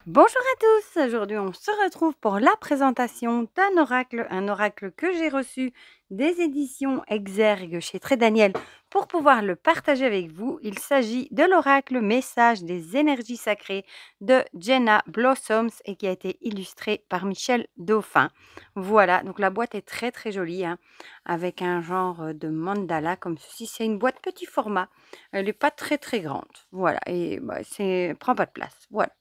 Bonjour à tous, aujourd'hui on se retrouve pour la présentation d'un oracle, un oracle que j'ai reçu des éditions Exergue chez Très Daniel pour pouvoir le partager avec vous. Il s'agit de l'oracle Message des énergies sacrées de Jenna Blossoms et qui a été illustré par Michel Dauphin. Voilà, donc la boîte est très très jolie hein, avec un genre de mandala comme ceci. C'est une boîte petit format, elle n'est pas très très grande. Voilà, et prend pas de place. Voilà.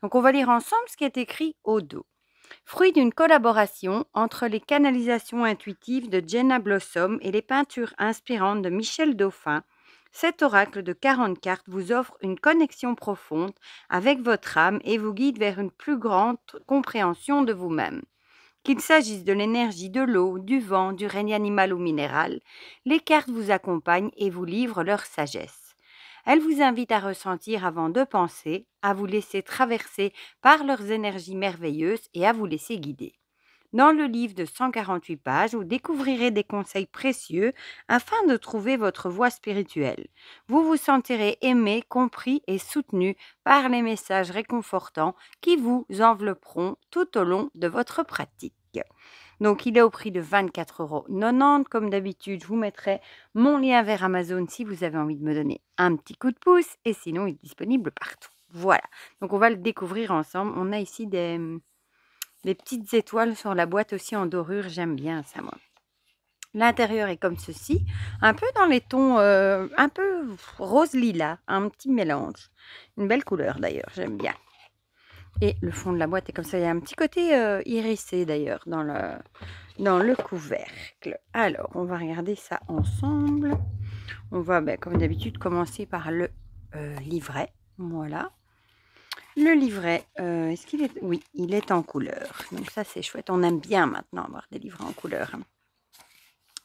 Donc on va lire ensemble ce qui est écrit au dos. Fruit d'une collaboration entre les canalisations intuitives de Jenna Blossom et les peintures inspirantes de Michel Dauphin, cet oracle de 40 cartes vous offre une connexion profonde avec votre âme et vous guide vers une plus grande compréhension de vous-même. Qu'il s'agisse de l'énergie de l'eau, du vent, du règne animal ou minéral, les cartes vous accompagnent et vous livrent leur sagesse. Elles vous invitent à ressentir avant de penser, à vous laisser traverser par leurs énergies merveilleuses et à vous laisser guider. Dans le livre de 148 pages, vous découvrirez des conseils précieux afin de trouver votre voie spirituelle. Vous vous sentirez aimé, compris et soutenu par les messages réconfortants qui vous envelopperont tout au long de votre pratique. Donc, il est au prix de 24,90 €. Comme d'habitude, je vous mettrai mon lien vers Amazon si vous avez envie de me donner un petit coup de pouce. Et sinon, il est disponible partout. Voilà. Donc, on va le découvrir ensemble. On a ici des petites étoiles sur la boîte aussi en dorure. J'aime bien ça, moi. L'intérieur est comme ceci, un peu dans les tons un peu rose-lilas, un petit mélange. Une belle couleur d'ailleurs, j'aime bien. Et le fond de la boîte est comme ça. Il y a un petit côté irisé d'ailleurs dans le couvercle. Alors, on va regarder ça ensemble. On va, comme d'habitude, commencer par le livret. Voilà. Le livret, est-ce qu'il est... Oui, il est en couleur. Donc ça, c'est chouette. On aime bien maintenant avoir des livrets en couleur.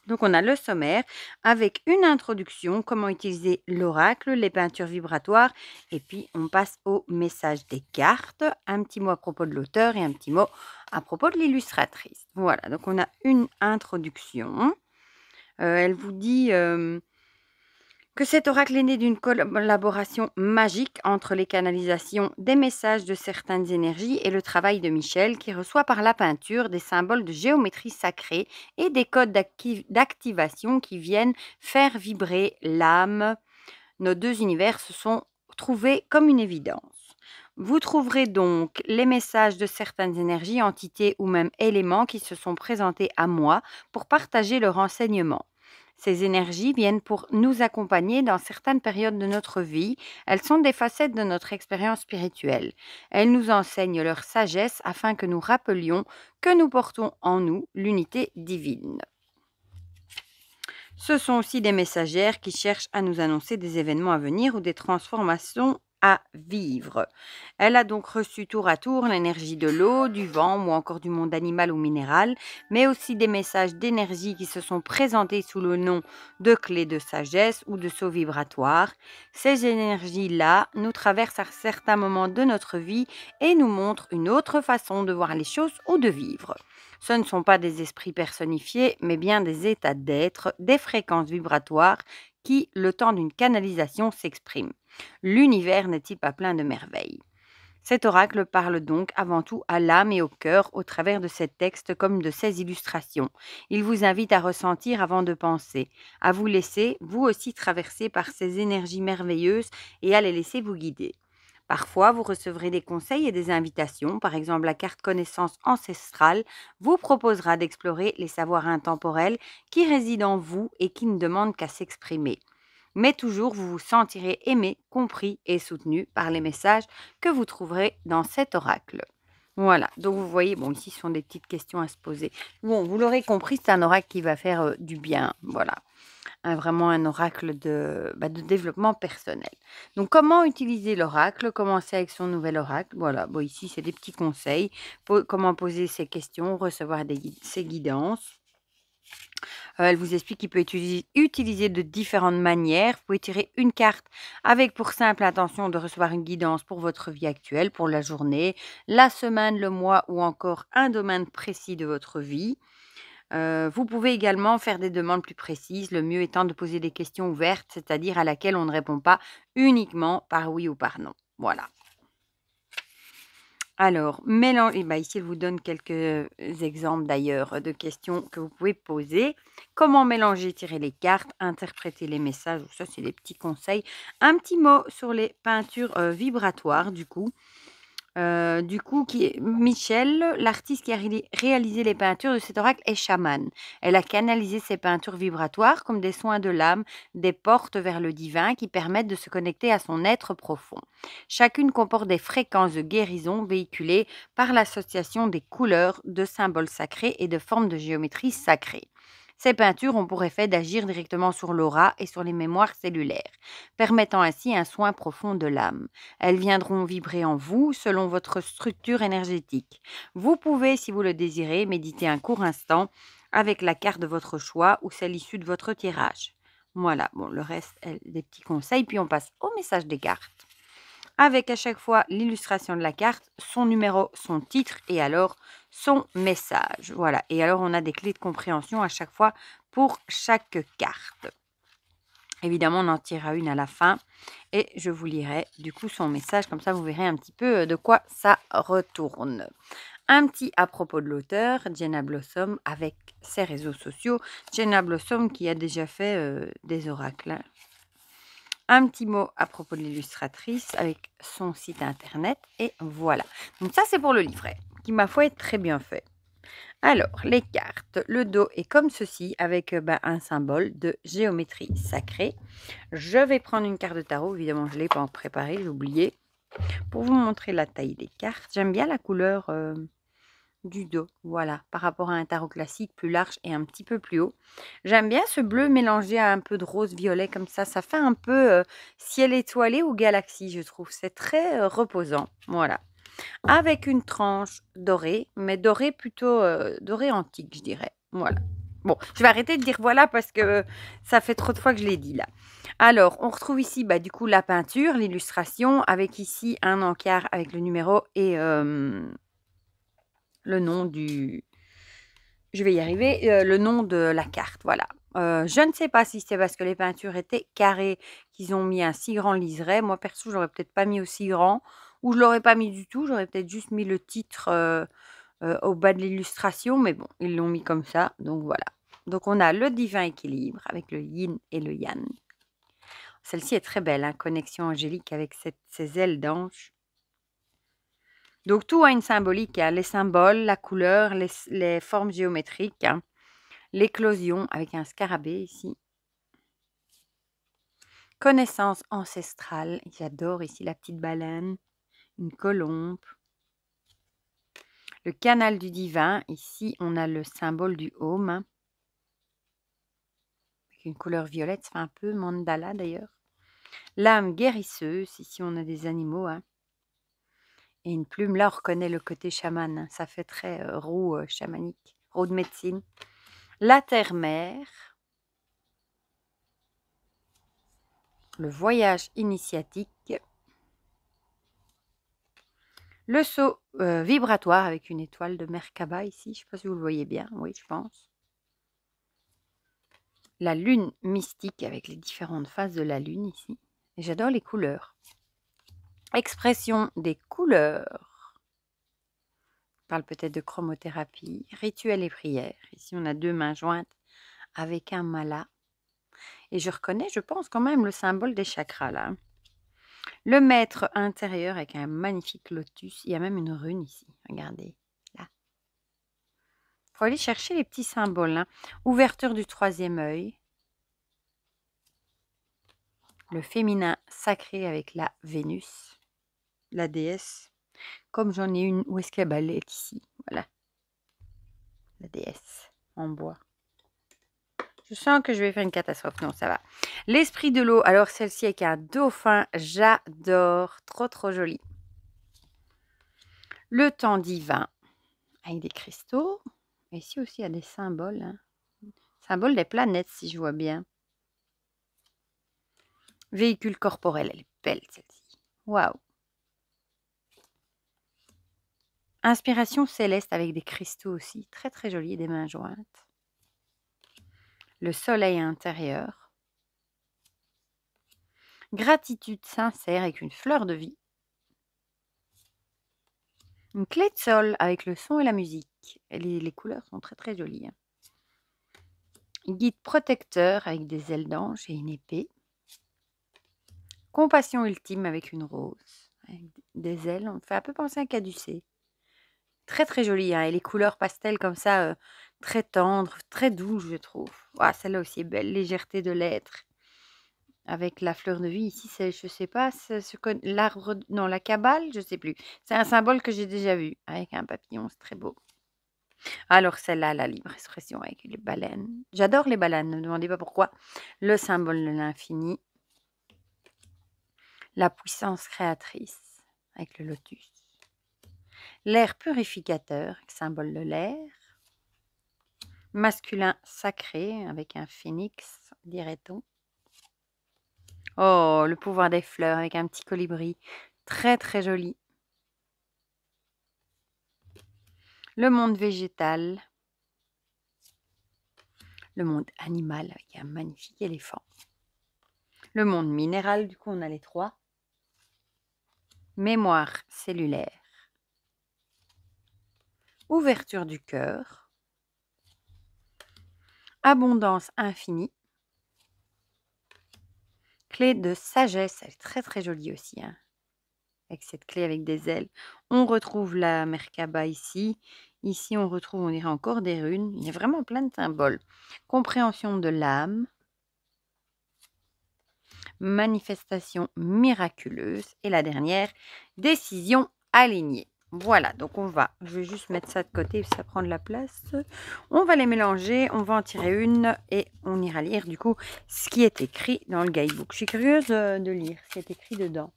Donc, on a le sommaire avec une introduction, comment utiliser l'oracle, les peintures vibratoires, et puis on passe au message des cartes, un petit mot à propos de l'auteur et un petit mot à propos de l'illustratrice. Voilà, donc on a une introduction. Elle vous dit que cet oracle est né d'une collaboration magique entre les canalisations des messages de certaines énergies et le travail de Michel qui reçoit par la peinture des symboles de géométrie sacrée et des codes d'activation qui viennent faire vibrer l'âme. Nos deux univers se sont trouvés comme une évidence. Vous trouverez donc les messages de certaines énergies, entités ou même éléments qui se sont présentés à moi pour partager leurs renseignements. Ces énergies viennent pour nous accompagner dans certaines périodes de notre vie. Elles sont des facettes de notre expérience spirituelle. Elles nous enseignent leur sagesse afin que nous rappelions que nous portons en nous l'unité divine. Ce sont aussi des messagères qui cherchent à nous annoncer des événements à venir ou des transformations à vivre. Elle a donc reçu tour à tour l'énergie de l'eau, du vent ou encore du monde animal ou minéral, mais aussi des messages d'énergie qui se sont présentés sous le nom de clés de sagesse ou de sauts vibratoires. Ces énergies-là nous traversent à certains moments de notre vie et nous montrent une autre façon de voir les choses ou de vivre. Ce ne sont pas des esprits personnifiés, mais bien des états d'être, des fréquences vibratoires qui, le temps d'une canalisation, s'expriment. L'univers n'est-il pas plein de merveilles? Cet oracle parle donc avant tout à l'âme et au cœur au travers de ces textes comme de ces illustrations. Il vous invite à ressentir avant de penser, à vous laisser, vous aussi, traverser par ces énergies merveilleuses et à les laisser vous guider. Parfois, vous recevrez des conseils et des invitations. Par exemple, la carte connaissance ancestrale vous proposera d'explorer les savoirs intemporels qui résident en vous et qui ne demandent qu'à s'exprimer. Mais toujours, vous vous sentirez aimé, compris et soutenu par les messages que vous trouverez dans cet oracle. Voilà, donc vous voyez, bon, ici, ce sont des petites questions à se poser. Bon, vous l'aurez compris, c'est un oracle qui va faire du bien, voilà. Vraiment un oracle de développement personnel. Donc, comment utiliser l'oracle? Commencer avec son nouvel oracle. Voilà, bon, ici, c'est des petits conseils. Comment poser ses questions, recevoir ses guidances. Elle vous explique qu'il peut être utilisé de différentes manières. Vous pouvez tirer une carte avec pour simple intention de recevoir une guidance pour votre vie actuelle, pour la journée, la semaine, le mois ou encore un domaine précis de votre vie. Vous pouvez également faire des demandes plus précises, le mieux étant de poser des questions ouvertes, c'est-à-dire à laquelle on ne répond pas uniquement par oui ou par non. Voilà. Alors, mélanger, bah, ici, elle vous donne quelques exemples d'ailleurs de questions que vous pouvez poser. Comment mélanger, tirer les cartes, interpréter les messages, ça c'est des petits conseils. Un petit mot sur les peintures vibratoires qui est Michel, l'artiste qui a réalisé les peintures de cet oracle est chamane. Elle a canalisé ses peintures vibratoires comme des soins de l'âme, des portes vers le divin qui permettent de se connecter à son être profond. Chacune comporte des fréquences de guérison véhiculées par l'association des couleurs, de symboles sacrés et de formes de géométrie sacrée. Ces peintures ont pour effet d'agir directement sur l'aura et sur les mémoires cellulaires, permettant ainsi un soin profond de l'âme. Elles viendront vibrer en vous selon votre structure énergétique. Vous pouvez, si vous le désirez, méditer un court instant avec la carte de votre choix ou celle issue de votre tirage. Voilà, bon, le reste, des petits conseils. Puis on passe au message des cartes. Avec à chaque fois l'illustration de la carte, son numéro, son titre et alors son message. Voilà, et alors on a des clés de compréhension à chaque fois pour chaque carte. Évidemment, on en tirera une à la fin et je vous lirai du coup son message, comme ça vous verrez un petit peu de quoi ça retourne. Un petit à propos de l'auteur, Jenna Blossom, avec ses réseaux sociaux. Jenna Blossom qui a déjà fait des oracles. Un petit mot à propos de l'illustratrice avec son site internet et voilà. Donc ça c'est pour le livret qui ma foi est très bien fait. Alors, les cartes, le dos est comme ceci avec un symbole de géométrie sacrée. Je vais prendre une carte de tarot, évidemment je ne l'ai pas préparée, j'ai oublié, pour vous montrer la taille des cartes. J'aime bien la couleur du dos, voilà, par rapport à un tarot classique plus large et un petit peu plus haut. J'aime bien ce bleu mélangé à un peu de rose violet comme ça fait un peu ciel étoilé ou galaxie, je trouve. C'est très reposant, voilà. Avec une tranche dorée, mais dorée plutôt dorée antique, je dirais. Voilà. Bon, je vais arrêter de dire voilà parce que ça fait trop de fois que je l'ai dit là. Alors, on retrouve ici du coup la peinture, l'illustration, avec ici un encart avec le numéro et le nom du... Je vais y arriver, le nom de la carte, voilà. Je ne sais pas si c'est parce que les peintures étaient carrées qu'ils ont mis un si grand liseré. Moi, perso, j'aurais peut-être pas mis aussi grand. Ou je l'aurais pas mis du tout. J'aurais peut-être juste mis le titre au bas de l'illustration. Mais bon, ils l'ont mis comme ça. Donc voilà. Donc on a le divin équilibre avec le yin et le yang. Celle-ci est très belle, hein, connexion angélique avec ses ailes d'ange. Donc tout a une symbolique, hein, les symboles, la couleur, les formes géométriques, hein, l'éclosion avec un scarabée ici. Connaissance ancestrale, j'adore ici la petite baleine, une colombe. Le canal du divin, ici on a le symbole du home, hein, avec une couleur violette, ça fait un peu mandala d'ailleurs. L'âme guérisseuse, ici on a des animaux, hein. Et une plume, là on reconnaît le côté chaman, hein, ça fait très roue chamanique, roue de médecine. La terre-mère, le voyage initiatique, le saut vibratoire avec une étoile de Merkaba ici, je ne sais pas si vous le voyez bien, oui je pense. La lune mystique avec les différentes phases de la lune ici. Et j'adore les couleurs. Expression des couleurs. On parle peut-être de chromothérapie, rituel et prière. Ici on a deux mains jointes avec un mala. Et je reconnais, je pense quand même le symbole des chakras là. Le maître intérieur avec un magnifique lotus. Il y a même une rune ici. Regardez, là. Il faut aller chercher les petits symboles, hein. Ouverture du troisième œil. Le féminin sacré avec la Vénus. La déesse. Comme j'en ai une, où est-ce qu'elle est ici? Voilà. La déesse en bois. Je sens que je vais faire une catastrophe. Non, ça va. L'esprit de l'eau. Alors, celle-ci avec un dauphin. J'adore. Trop, trop joli. Le temps divin. Avec des cristaux. Et ici aussi, il y a des symboles. Hein. Symbole des planètes, si je vois bien. Véhicule corporel. Elle est belle, celle-ci. Waouh. Inspiration céleste avec des cristaux aussi. Très, très joli. Des mains jointes. Le soleil intérieur. Gratitude sincère avec une fleur de vie. Une clé de sol avec le son et la musique. Et les couleurs sont très très jolies, hein. Guide protecteur avec des ailes d'ange et une épée. Compassion ultime avec une rose. Avec des ailes, on me fait un peu penser à un caducée. Très très joli, hein, et les couleurs pastel comme ça, très tendres, très doux, je trouve. Ouah, celle-là aussi est belle, légèreté de l'être. Avec la fleur de vie, ici, c'est, je sais pas, c'est l'arbre, non, la cabale, je sais plus. C'est un symbole que j'ai déjà vu, avec un papillon, c'est très beau. Alors celle-là, la libre expression avec les baleines. J'adore les baleines, ne me demandez pas pourquoi. Le symbole de l'infini. La puissance créatrice, avec le lotus. L'air purificateur, symbole de l'air. Masculin sacré, avec un phénix, dirait-on. Oh, le pouvoir des fleurs, avec un petit colibri. Très, très joli. Le monde végétal. Le monde animal, avec un magnifique éléphant. Le monde minéral, du coup, on a les trois. Mémoire cellulaire. Ouverture du cœur. Abondance infinie. Clé de sagesse, elle est très très jolie aussi, hein, avec cette clé avec des ailes. On retrouve la Merkaba ici. Ici, on retrouve, on dirait encore des runes. Il y a vraiment plein de symboles. Compréhension de l'âme. Manifestation miraculeuse. Et la dernière, décision alignée. Voilà, donc je vais juste mettre ça de côté, ça prend de la place. On va les mélanger, on va en tirer une et on ira lire du coup ce qui est écrit dans le guidebook. Je suis curieuse de lire ce qui est écrit dedans.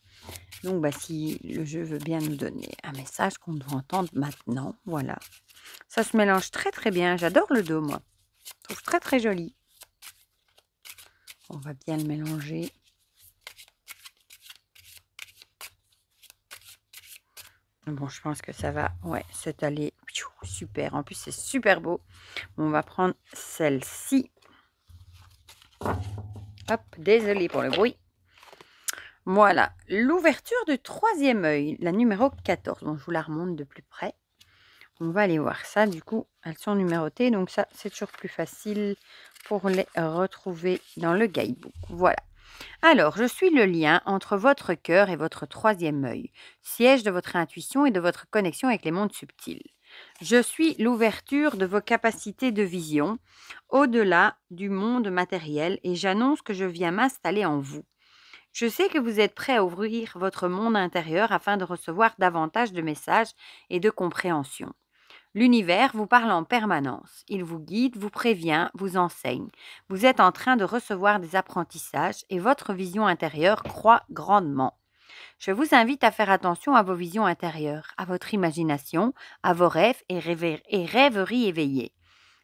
Donc si le jeu veut bien nous donner un message qu'on doit entendre maintenant, voilà. Ça se mélange très très bien, j'adore le dos moi. Je trouve très très joli. On va bien le mélanger. Bon, je pense que ça va, ouais, s'étaler. Super, en plus c'est super beau. On va prendre celle-ci. Hop, désolé pour le bruit. Voilà, l'ouverture du troisième œil, la numéro 14. Bon, je vous la remonte de plus près. On va aller voir ça, du coup, elles sont numérotées. Donc ça, c'est toujours plus facile pour les retrouver dans le guidebook. Voilà. Alors, je suis le lien entre votre cœur et votre troisième œil, siège de votre intuition et de votre connexion avec les mondes subtils. Je suis l'ouverture de vos capacités de vision au-delà du monde matériel et j'annonce que je viens m'installer en vous. Je sais que vous êtes prêt à ouvrir votre monde intérieur afin de recevoir davantage de messages et de compréhension. L'univers vous parle en permanence. Il vous guide, vous prévient, vous enseigne. Vous êtes en train de recevoir des apprentissages et votre vision intérieure croît grandement. Je vous invite à faire attention à vos visions intérieures, à votre imagination, à vos rêves et rêveries éveillées.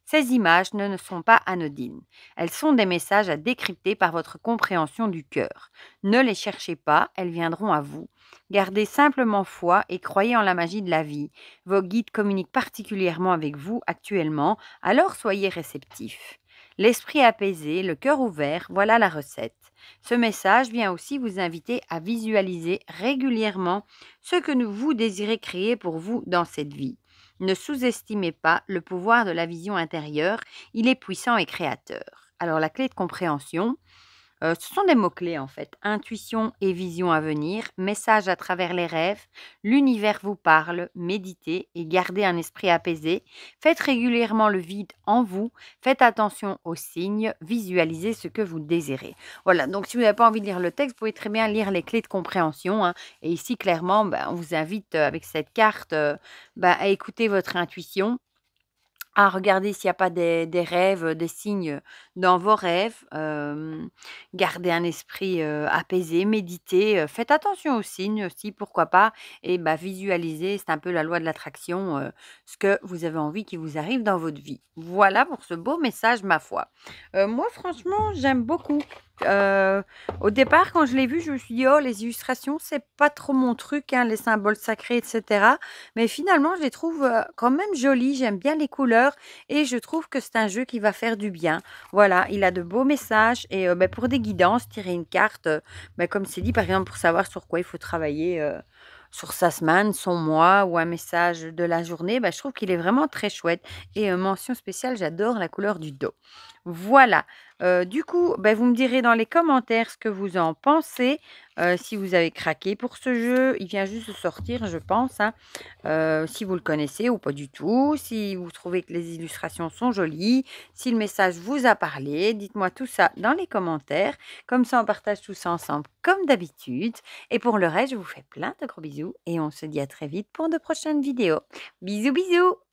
Ces images ne sont pas anodines. Elles sont des messages à décrypter par votre compréhension du cœur. Ne les cherchez pas, elles viendront à vous. Gardez simplement foi et croyez en la magie de la vie. Vos guides communiquent particulièrement avec vous actuellement, alors soyez réceptifs. L'esprit apaisé, le cœur ouvert, voilà la recette. Ce message vient aussi vous inviter à visualiser régulièrement ce que vous désirez créer pour vous dans cette vie. Ne sous-estimez pas le pouvoir de la vision intérieure, il est puissant et créateur. Alors la clé de compréhension, ce sont des mots-clés en fait. Intuition et vision à venir, message à travers les rêves, l'univers vous parle, méditez et gardez un esprit apaisé. Faites régulièrement le vide en vous, faites attention aux signes, visualisez ce que vous désirez. Voilà, donc si vous n'avez pas envie de lire le texte, vous pouvez très bien lire les clés de compréhension, hein. Et ici, clairement, on vous invite avec cette carte à écouter votre intuition, à regarder s'il n'y a pas des rêves, des signes dans vos rêves. Gardez un esprit apaisé, méditez. Faites attention aux signes aussi, pourquoi pas. Et visualisez, c'est un peu la loi de l'attraction, ce que vous avez envie qui vous arrive dans votre vie. Voilà pour ce beau message, ma foi. Moi, franchement, j'aime beaucoup. Au départ, quand je l'ai vu, je me suis dit, oh, les illustrations, c'est pas trop mon truc, hein, les symboles sacrés, etc. Mais finalement, je les trouve quand même jolis. J'aime bien les couleurs et je trouve que c'est un jeu qui va faire du bien. Voilà, il a de beaux messages et pour des guidances, tirer une carte, comme c'est dit, par exemple, pour savoir sur quoi il faut travailler sur sa semaine, son mois ou un message de la journée, bah, je trouve qu'il est vraiment très chouette et mention spéciale, j'adore la couleur du dos. Voilà, du coup, bah, vous me direz dans les commentaires ce que vous en pensez, si vous avez craqué pour ce jeu. Il vient juste de sortir, je pense, hein. Si vous le connaissez ou pas du tout, si vous trouvez que les illustrations sont jolies, si le message vous a parlé, dites-moi tout ça dans les commentaires. Comme ça, on partage tout ça ensemble comme d'habitude. Et pour le reste, je vous fais plein de gros bisous et on se dit à très vite pour de prochaines vidéos. Bisous, bisous!